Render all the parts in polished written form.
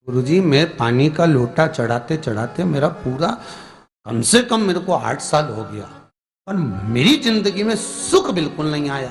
गुरुजी, मैं पानी का लोटा चढ़ाते चढ़ाते मेरा पूरा कम से कम मेरे को 8 साल हो गया, पर मेरी जिंदगी में सुख बिल्कुल नहीं आया।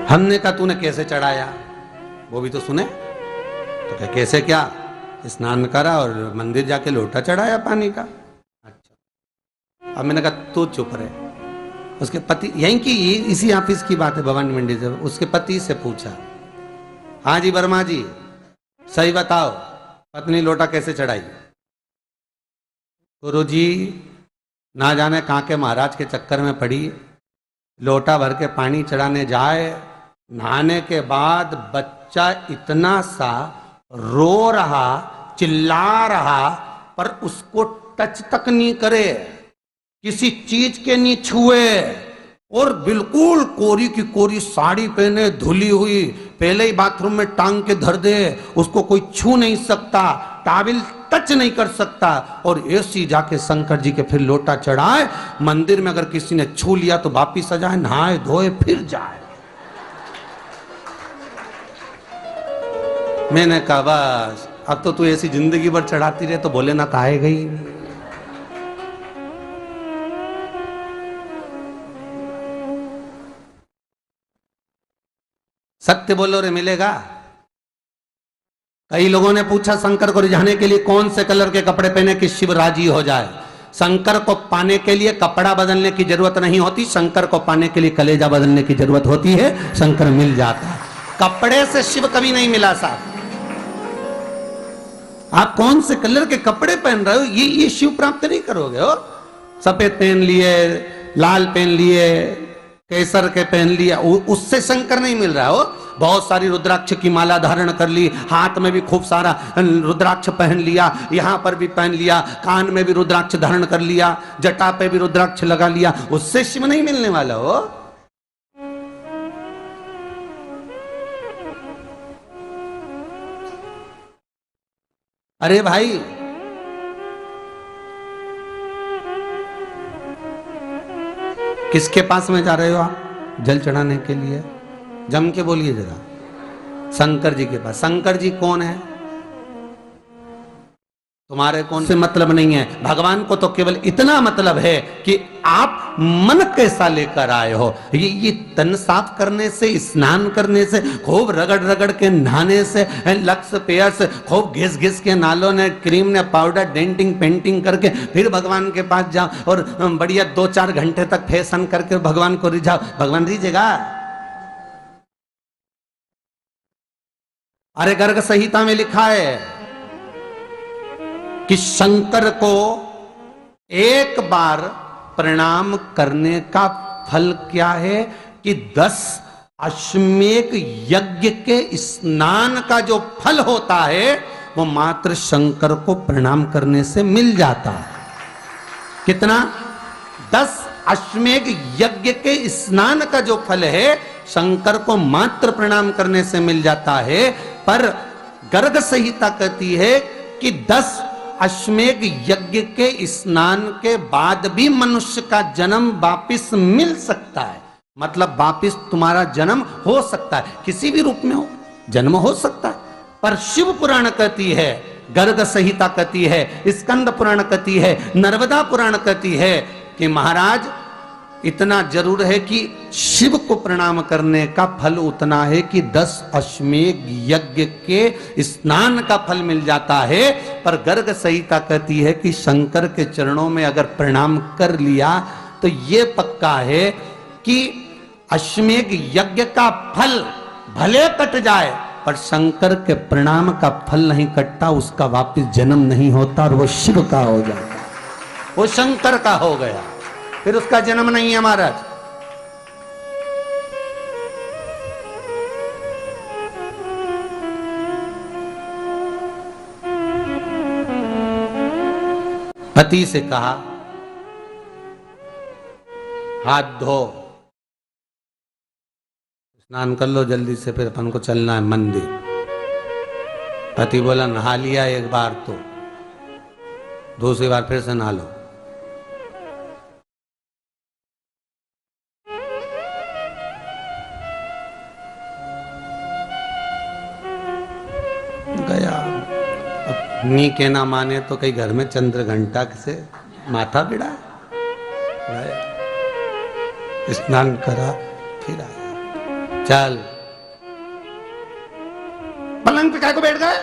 हमने कहा तूने कैसे चढ़ाया, वो भी तो सुने। तो क्या कैसे, क्या स्नान करा और मंदिर जाके लोटा चढ़ाया पानी का। अच्छा, अब मैंने कहा तू चुप रहे। उसके पति, यहीं की इसी ऑफिस की बात है, भवानी मंडी से, उसके पति से पूछा, हाँ जी वर्मा जी सही बताओ, पत्नी लोटा कैसे चढ़ाई। गुरुजी, ना जाने कहाँ के महाराज के चक्कर में पड़ी, लोटा भर के पानी चढ़ाने जाए, नहाने के बाद बच्चा इतना सा रो रहा, चिल्ला रहा, पर उसको टच तक नहीं करे, किसी चीज के नहीं छुए, और बिल्कुल कोरी की कोरी साड़ी पहने, धुली हुई, पहले ही बाथरूम में टांग के धर दे, उसको कोई छू नहीं सकता, टाविल टच नहीं कर सकता, और ऐसी जाके शंकर जी के फिर लोटा चढ़ाए। मंदिर में अगर किसी ने छू लिया तो वापिस आ जाए, नहाए धोए फिर जाए। मैंने कहा बस अब तो तू ऐसी जिंदगी भर चढ़ाती रहे तो भोलेनाथ आएगा ही नहीं। सत्य बोलो रे, मिलेगा। कई लोगों ने पूछा शंकर को रिझाने के लिए कौन से कलर के कपड़े पहने कि शिव राजी हो जाए। शंकर को पाने के लिए कपड़ा बदलने की जरूरत नहीं होती, शंकर को पाने के लिए कलेजा बदलने की जरूरत होती है, शंकर मिल जाता है। कपड़े से शिव कभी नहीं मिला साहब। आप कौन से कलर के कपड़े पहन रहे हो, ये शिव प्राप्त नहीं करोगे हो। सफेद पहन लिए, लाल पहन लिए, केसर के पहन लिया, उससे शंकर नहीं मिल रहा हो। बहुत सारी रुद्राक्ष की माला धारण कर ली, हाथ में भी खूब सारा रुद्राक्ष पहन लिया, यहां पर भी पहन लिया, कान में भी रुद्राक्ष धारण कर लिया, जटा पे भी रुद्राक्ष लगा लिया, उससे शिव नहीं मिलने वाला हो। अरे भाई, किसके पास में जा रहे हो आप जल चढ़ाने के लिए? जम के बोलिए जरा। शंकर जी के पास। शंकर जी कौन है? तुम्हारे कौन से मतलब नहीं है। भगवान को तो केवल इतना मतलब है कि आप मन कैसा लेकर आए हो। ये तन साफ करने से, स्नान करने से, खूब रगड़ रगड़ के नहाने से, लक्स पेयर से, खूब घिस घिस के नालों ने, क्रीम ने, पाउडर, डेंटिंग पेंटिंग करके फिर भगवान के पास जाओ और बढ़िया 2-4 घंटे तक फैशन करके भगवान को रिझाओ, भगवान रिझेगा? अरे गर्ग संहिता में लिखा है कि शंकर को एक बार प्रणाम करने का फल क्या है कि 10 अश्वमेध यज्ञ के स्नान का जो फल होता है वो मात्र शंकर को प्रणाम करने से मिल जाता है। कितना? 10 अश्वमेध यज्ञ के स्नान का जो फल है शंकर को मात्र प्रणाम करने से मिल जाता है। पर गर्ग संहिता कहती है कि 10 अश्वमेध यज्ञ के स्नान के बाद भी मनुष्य का जन्म वापिस मिल सकता है। मतलब वापिस तुम्हारा जन्म हो सकता है, किसी भी रूप में हो जन्म हो सकता है। पर शिव पुराण कहती है, गर्ग संहिता कहती है, स्कंद पुराण कहती है, नर्मदा पुराण कहती है कि महाराज इतना जरूर है कि शिव को प्रणाम करने का फल उतना है कि 10 अश्वमेध यज्ञ के स्नान का फल मिल जाता है। पर गर्ग संहिता कहती है कि शंकर के चरणों में अगर प्रणाम कर लिया तो ये पक्का है कि अश्वमेध यज्ञ का फल भले कट जाए पर शंकर के प्रणाम का फल नहीं कटता, उसका वापिस जन्म नहीं होता और वो शिव का हो जाता, वो शंकर का हो गया, फिर उसका जन्म नहीं है महाराज। पति से कहा हाथ धो, स्नान कर लो जल्दी से, फिर अपन को चलना है मंदिर। पति बोला नहा लिया एक बार तो दूसरी बार फिर से नहा लो। नी के ना माने तो कई घर में चंद्र घंटा से माथा बिड़ा स्नान करा फिर आया। चल पलंग पे काय को बैठ गए?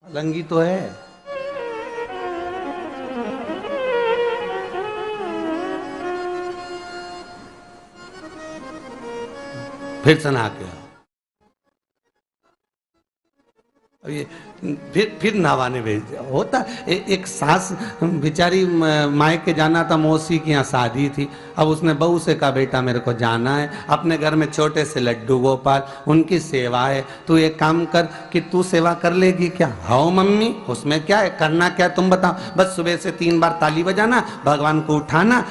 पलंगी तो है। फिर सना के आओ। अब ये फिर नहवाने भेज दिया। होता एक सास बेचारी मायके जाना था, मौसी की यहाँ शादी थी। अब उसने बहू से कहा बेटा मेरे को जाना है, अपने घर में छोटे से लड्डू गोपाल उनकी सेवा है, तू एक काम कर कि तू सेवा कर लेगी क्या? हाँ मम्मी, उसमें क्या है, करना क्या है तुम बताओ। बस सुबह से 3 बार ताली बजाना, भगवान को उठाना,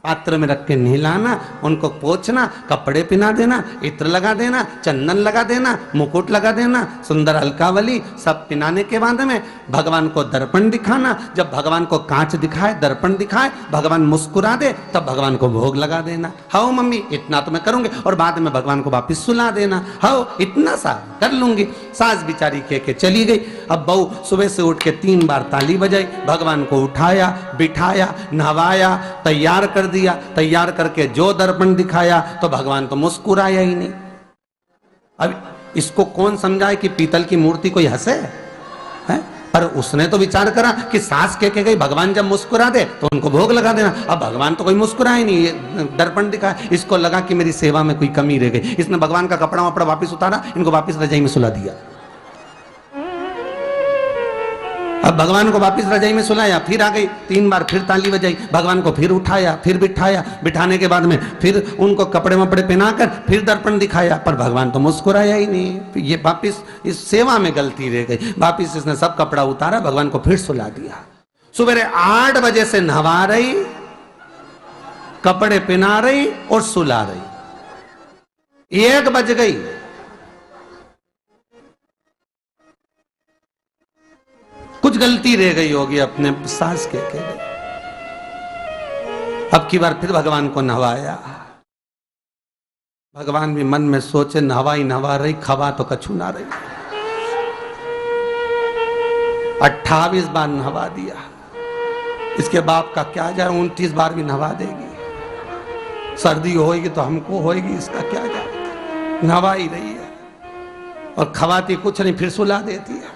पात्र में रख के नहलाना, उनको पोंछना, कपड़े पहना देना, इत्र लगा देना, चंदन लगा देना, मुकुट लगा देना, सुंदर अलकावली सब पहनाने के बाद में भगवान को दर्पण दिखाना। जब भगवान को कांच दिखाए, दर्पण दिखाए, भगवान मुस्कुरा दे, तब भगवान को भोग लगा देना। हाँ मम्मी इतना तो मैं करूंगी, और बाद में भगवान को वापिस सुला देना। हाँ इतना सा कर लूंगी। सास बिचारी कह के चली गई। अब बहू सुबह से उठ के 3 बार ताली बजाई, भगवान को उठाया, बिठाया, नहवाया, तैयार कर दिया। तैयार करके जो दर्पण दिखाया तो भगवान तो मुस्कुराया ही नहीं। अब इसको कौन समझाए कि पीतल की मूर्ति कोई हंसे है? पर उसने तो विचार करा कि सास कह के गई भगवान जब मुस्कुरा दे तो उनको भोग लगा देना। अब भगवान तो कोई मुस्कुराए नहीं, ये दर्पण दिखाया। इसको लगा कि मेरी सेवा में कोई कमी रह गई। इसने भगवान का कपड़ा वपड़ा वापिस उतारा, इनको वापिस रजाई में सुला दिया। अब भगवान को वापिस रजाई में सुलाया, फिर आ गई, 3 बार फिर ताली बजाई, भगवान को फिर उठाया, फिर बिठाया, बिठाने के बाद में फिर उनको कपड़े वपड़े पहनाकर फिर दर्पण दिखाया, पर भगवान तो मुस्कुराया ही नहीं। ये वापिस इस सेवा में गलती रह गई। वापिस इसने सब कपड़ा उतारा, भगवान को फिर सुला दिया। सुबह 8 बजे से नहवा रही, कपड़े पहना रही और सुला रही। 1 बज गई। कुछ गलती रह गई होगी अपने सास के गई। अब की बार फिर भगवान को नहवाया। भगवान भी मन में सोचे नहवाई नहवा रही, खवा तो कछु ना रही। 28 बार नहवा दिया। इसके बाप का क्या जाए, 29 बार भी नहवा देगी। सर्दी होगी तो हमको होगी, इसका क्या जाए। नहवा ही रही है और खवाती कुछ नहीं, फिर सुला देती है,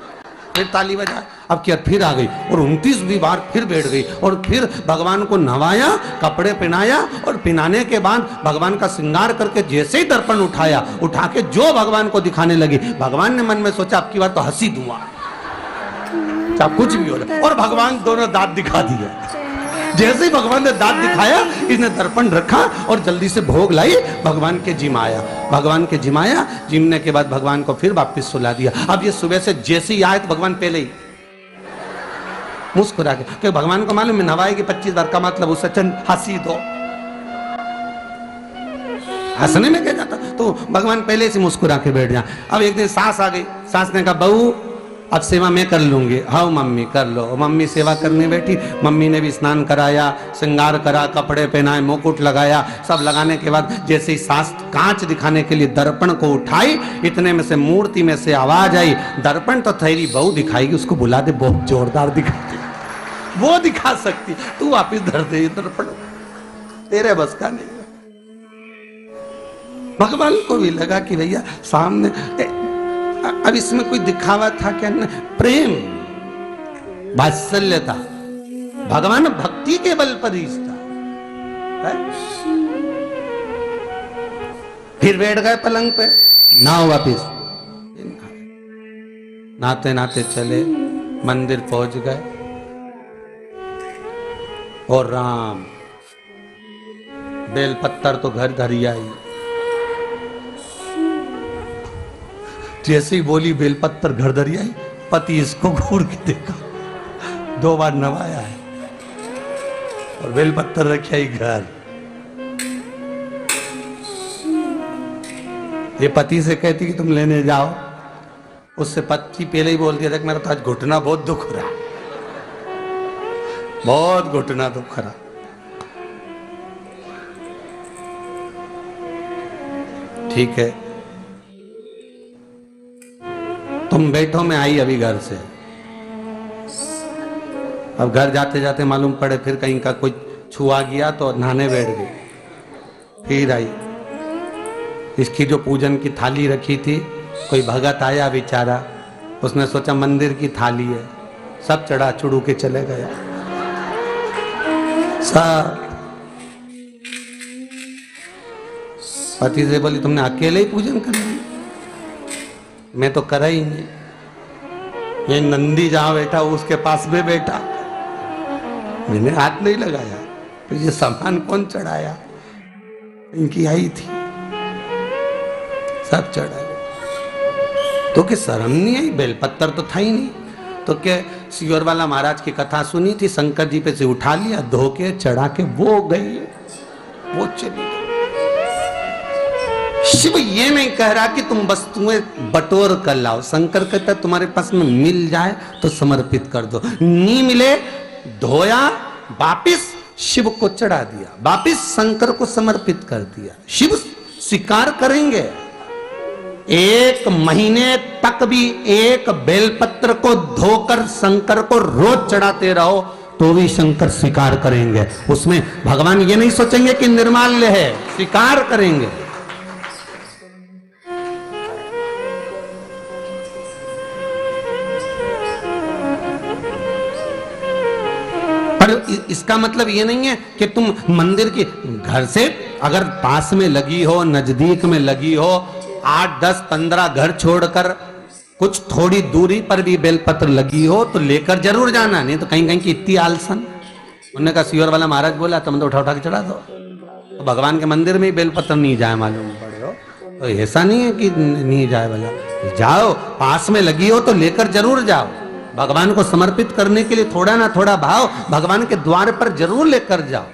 फिर ताली बजा। अब क्या फिर आ गई और 29वीं बार फिर बैठ गई और फिर भगवान को नहवाया, कपड़े पहनाया, और पहनाने के बाद भगवान का श्रृंगार करके जैसे ही दर्पण उठाया, उठा के जो भगवान को दिखाने लगी, भगवान ने मन में सोचा अब की बार तो हंसी दूंगा, चाहे कुछ भी हो जाए। और भगवान दोनों दांत दिखा दिए। जैसे ही भगवान ने दांत दिखाया, इसने दर्पण रखा और जल्दी से भोग लाई, भगवान के जिमाया। भगवान के जिमाया, जिमने के बाद भगवान को फिर वापस सुला दिया। अब ये सुबह से जैसे ही आए तो भगवान पहले ही मुस्कुरा के, क्योंकि भगवान को मालूम है नहवाएगी 25 बार का मतलब उससे चंद हंसी दो, हंसने में क्या जाता। तो भगवान पहले से मुस्कुरा के बैठ जाए। अब एक दिन सास आ गई। सास ने कहा बहू अब सेवा मैं कर लूंगी। हाँ मम्मी कर लो। मम्मी सेवा करने बैठी। मम्मी ने भी स्नान कराया, श्रृंगार करा, कपड़े पहनाए, मुकुट लगाया। सब लगाने के बाद जैसे ही सास कांच दिखाने के लिए दर्पण को उठाई, इतने में से मूर्ति में से आवाज आई, दर्पण तो तेरी बहू दिखाएगी, उसको बुला दे, बहुत जोरदार दिखाती, वो दिखा सकती, तू वापिस धर दे दर्पण, तेरे बस का नहीं। भगवान को भी लगा कि भैया सामने, अब इसमें कोई दिखावा था क्या? प्रेम, वात्सल्य था। भगवान भक्ति के बल पर ही था। फिर बैठ गए पलंग पे, नाव वापिस नाते नाते चले, मंदिर पहुंच गए। और राम बेलपत्तर तो घर धरी आई। जैसे ही बोली बेलपत्तर घर धरी आई, पति इसको घूर के देखा, 2 बार नवाया है और बेलपत्तर रखी आई घर। ये पति से कहती कि तुम लेने जाओ, उससे पति पहले ही बोल दिया था कि मेरा तो आज घुटना बहुत दुख रहा, बहुत घुटना दुख रहा। ठीक है, तुम बैठो, मैं आई अभी घर से। अब घर जाते जाते मालूम पड़े फिर कहीं का कोई छुआ गया तो नहाने बैठ गई। फिर आई, इसकी जो पूजन की थाली रखी थी, कोई भगत आया बेचारा, उसने सोचा मंदिर की थाली है, सब चढ़ा चुड़ू के चले गया सब। पति से बोली तुमने अकेले ही पूजन कर लिया, मैं तो करा ही नहीं। ये नंदी जहां बैठा उसके पास में बैठा, मैंने हाथ नहीं लगाया। तो ये सामान कौन चढ़ाया? इनकी आई थी, सब चढ़ाया। तो क्या शर्म नहीं आई? बेलपत्तर तो था ही नहीं। तो क्या सियोर वाला महाराज की कथा सुनी थी, शंकर जी पे से उठा लिया, धो के चढ़ा के वो गई, वो चली गई। शिव ये नहीं कह रहा कि तुम वस्तुएं बटोर कर लाओ। शंकर कहता तुम्हारे पास में मिल जाए तो समर्पित कर दो, नहीं मिले धोया, वापिस शिव को चढ़ा दिया, वापिस शंकर को समर्पित कर दिया। शिव स्वीकार करेंगे। एक महीने तक भी एक बेलपत्र को धोकर शंकर को रोज चढ़ाते रहो तो भी शंकर स्वीकार करेंगे। उसमें भगवान ये नहीं सोचेंगे कि निर्माल्य है, स्वीकार करेंगे। पर इसका मतलब ये नहीं है कि तुम मंदिर की घर से अगर पास में लगी हो, नजदीक में लगी हो, 8, 10, 15 घर छोड़कर कुछ थोड़ी दूरी पर भी बेलपत्र लगी हो तो लेकर जरूर जाना। नहीं तो कहीं कहीं की इतनी आलसन। उन्होंने कहा सियोर वाला महाराज बोला तुम तो उठा उठा के चढ़ा दो, तो भगवान के मंदिर में ही बेलपत्र नहीं जाए मालूम पड़े हो। तो ऐसा नहीं है कि नहीं जाए वाला, जाओ, पास में लगी हो तो लेकर जरूर जाओ। भगवान को समर्पित करने के लिए थोड़ा ना थोड़ा भाव भगवान के द्वार पर जरूर लेकर जाओ।